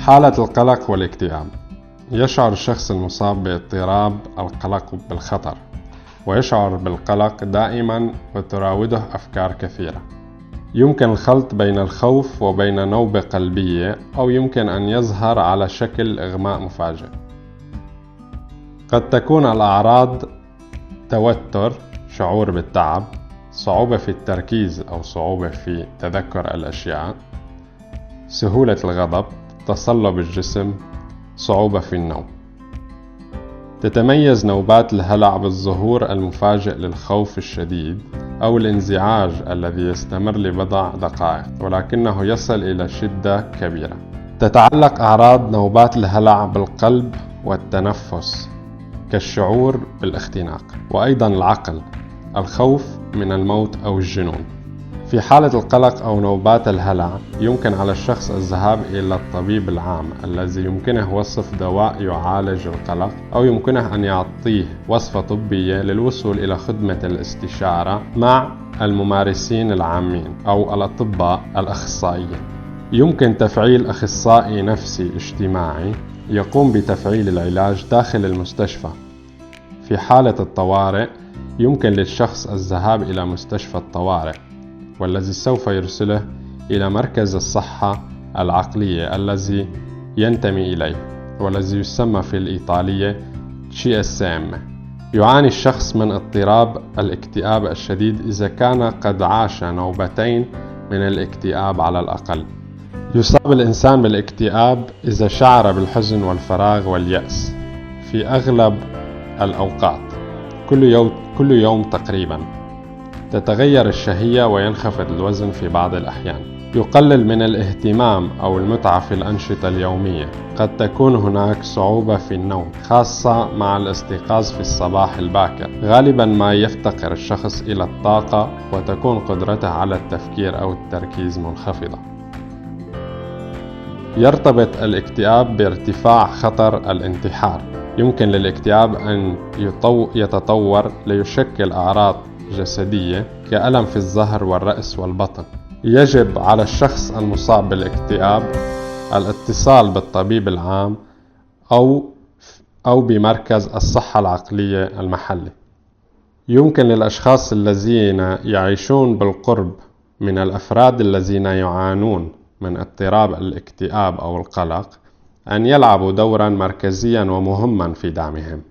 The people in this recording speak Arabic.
حالة القلق والاكتئاب. يشعر الشخص المصاب باضطراب القلق بالخطر، ويشعر بالقلق دائما وتراوده أفكار كثيرة. يمكن الخلط بين الخوف وبين نوبة قلبية، أو يمكن أن يظهر على شكل إغماء مفاجئ. قد تكون الأعراض توتر، شعور بالتعب، صعوبة في التركيز أو صعوبة في تذكر الأشياء، سهولة الغضب، تصلب الجسم، صعوبة في النوم. تتميز نوبات الهلع بالظهور المفاجئ للخوف الشديد أو الانزعاج الذي يستمر لبضع دقائق ولكنه يصل إلى شدة كبيرة. تتعلق أعراض نوبات الهلع بالقلب والتنفس كالشعور بالاختناق، وأيضا العقل، الخوف من الموت أو الجنون. في حالة القلق أو نوبات الهلع يمكن على الشخص الذهاب إلى الطبيب العام الذي يمكنه وصف دواء يعالج القلق، أو يمكنه أن يعطيه وصفة طبية للوصول إلى خدمة الاستشارة مع الممارسين العامين أو الأطباء الأخصائيين. يمكن تفعيل أخصائي نفسي اجتماعي يقوم بتفعيل العلاج داخل المستشفى. في حالة الطوارئ يمكن للشخص الذهاب إلى مستشفى الطوارئ، والذي سوف يرسله إلى مركز الصحة العقلية الذي ينتمي إليه، والذي يسمى في الإيطالية CSM. يعاني الشخص من اضطراب الاكتئاب الشديد إذا كان قد عاش نوبتين من الاكتئاب على الأقل. يصاب الإنسان بالاكتئاب إذا شعر بالحزن والفراغ واليأس في أغلب الأوقات كل يوم تقريبا. تتغير الشهية وينخفض الوزن في بعض الأحيان. يقلل من الاهتمام أو المتعة في الأنشطة اليومية. قد تكون هناك صعوبة في النوم، خاصة مع الاستيقاظ في الصباح الباكر. غالبا ما يفتقر الشخص إلى الطاقة، وتكون قدرته على التفكير أو التركيز منخفضة. يرتبط الاكتئاب بارتفاع خطر الانتحار. يمكن للاكتئاب أن يتطور ليشكل أعراض جسدية كألم في الظهر والرأس والبطن. يجب على الشخص المصاب بالاكتئاب الاتصال بالطبيب العام أو بمركز الصحة العقلية المحلي. يمكن للأشخاص الذين يعيشون بالقرب من الأفراد الذين يعانون من اضطراب الاكتئاب أو القلق أن يلعبوا دوراً مركزياً ومهماً في دعمهم.